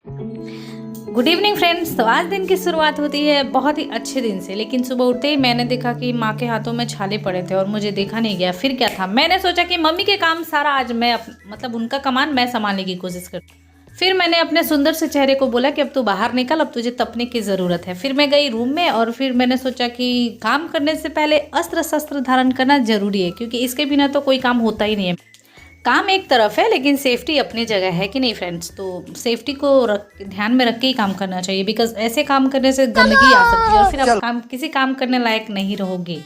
Good evening friends. तो आज दिन की शुरुआत होती है बहुत ही अच्छे दिन से, लेकिन सुबह उठते ही मैंने देखा कि माँ के हाथों में छाले पड़े थे और मुझे देखा नहीं गया। फिर क्या था, मैंने सोचा कि मम्मी के काम सारा आज मैं मतलब उनका कमान मैं संभालने की कोशिश कर। फिर मैंने अपने सुंदर से चेहरे को बोला कि अब तू बाहर निकल, अब तुझे तपने की ज़रूरत है। फिर मैं गई रूम में और फिर मैंने सोचा कि काम करने से पहले अस्त्र शस्त्र धारण करना ज़रूरी है, क्योंकि इसके बिना तो कोई काम होता ही नहीं है। काम एक तरफ है लेकिन सेफ्टी अपनी जगह है कि नहीं फ्रेंड्स। तो सेफ्टी को ध्यान में रख के ही काम करना चाहिए, बिकॉज ऐसे काम करने से गंदगी आ सकती है और फिर आप किसी काम करने लायक नहीं रहोगे।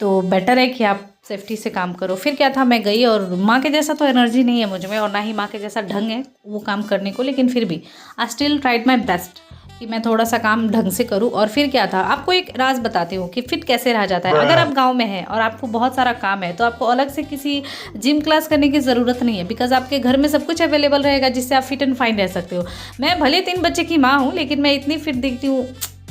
तो बेटर है कि आप सेफ्टी से काम करो। फिर क्या था, मैं गई और माँ के जैसा तो एनर्जी नहीं है मुझ में और ना ही माँ के जैसा ढंग है वो काम करने को, लेकिन फिर भी I still tried my best कि मैं थोड़ा सा काम ढंग से करूं। और फिर क्या था, आपको एक राज बताती हूँ कि फिट कैसे रहा जाता है। अगर आप गांव में हैं और आपको बहुत सारा काम है तो आपको अलग से किसी जिम क्लास करने की ज़रूरत नहीं है, बिकॉज आपके घर में सब कुछ अवेलेबल रहेगा जिससे आप फिट एंड फाइन रह सकते हो। मैं भले 3 बच्चे की माँ हूँ, लेकिन मैं इतनी फिट दिखती हूँ,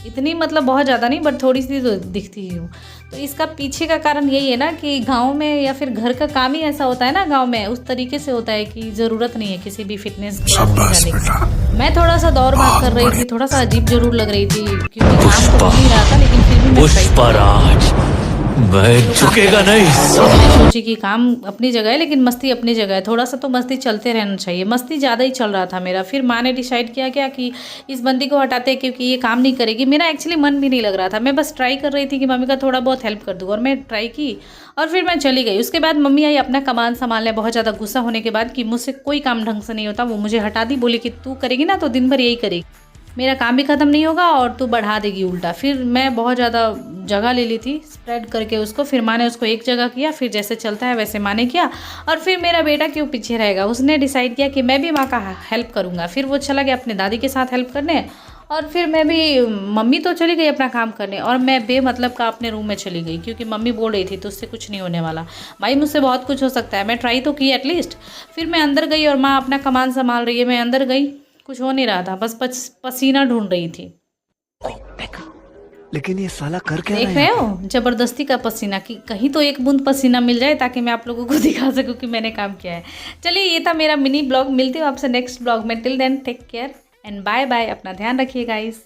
इतनी मतलब बहुत ज़्यादा नहीं, बट थोड़ी सी तो दिखती ही हूँ। तो इसका पीछे का कारण यही है ना कि गांव में या फिर घर का काम ही ऐसा होता है ना, गांव में उस तरीके से होता है कि ज़रूरत नहीं है किसी भी फिटनेस क्लास में जाने की। मैं थोड़ा सा दौड़ भाग कर रही थी, थोड़ा सा अजीब जरूर लग रही थी क्योंकि काम तो हो नहीं रहा था, लेकिन फिर भी मैं पुष्पराज, मैं झुकेगा नहीं। मैंने सोची कि काम अपनी जगह है लेकिन मस्ती अपनी जगह है, थोड़ा सा तो मस्ती चलते रहना चाहिए। मस्ती ज़्यादा ही चल रहा था मेरा। फिर माँ ने डिसाइड किया क्या कि इस बंदी को हटाते क्योंकि ये काम नहीं करेगी। मेरा एक्चुअली मन भी नहीं लग रहा था, मैं बस ट्राई कर रही थी कि मम्मी का थोड़ा बहुत हेल्प कर दूँ, और मैं ट्राई की और फिर मैं चली गई। उसके बाद मम्मी आई अपना कमान संभालने, बहुत ज़्यादा गुस्सा होने के बाद कि मुझसे कोई काम ढंग से नहीं होता। वो मुझे हटा दी, बोली कि तू करेगी ना तो दिन भर यही करेगी, मेरा काम भी ख़त्म नहीं होगा और तू बढ़ा देगी उल्टा। फिर मैं बहुत ज़्यादा जगह ले ली थी स्प्रेड करके उसको। फिर माँ ने उसको एक जगह किया, फिर जैसे चलता है वैसे माँ ने किया। और फिर मेरा बेटा क्यों पीछे रहेगा, उसने डिसाइड किया कि मैं भी माँ का हेल्प करूँगा। फिर वो चला गया अपने दादी के साथ हेल्प करने और फिर मैं भी, मम्मी तो चली गई अपना काम करने और मैं बेमतलब का अपने रूम में चली गई क्योंकि मम्मी बोल रही थी तो उससे कुछ नहीं होने वाला। भाई मुझसे बहुत कुछ हो सकता है, मैं ट्राई तो की एटलीस्ट। फिर मैं अंदर गई और माँ अपना कमान संभाल रही है, मैं अंदर गई, कुछ हो नहीं रहा था, बस पसीना ढूंढ रही थी। लेकिन ये साला कर क्या देख रहे हो, जबरदस्ती का पसीना, कि कहीं तो एक बूंद पसीना मिल जाए ताकि मैं आप लोगों को दिखा सकूं कि मैंने काम किया है। चलिए, ये था मेरा मिनी ब्लॉग। मिलती हूँ आपसे नेक्स्ट ब्लॉग में। Till then take care and bye bye. अपना ध्यान रखिए गाइस।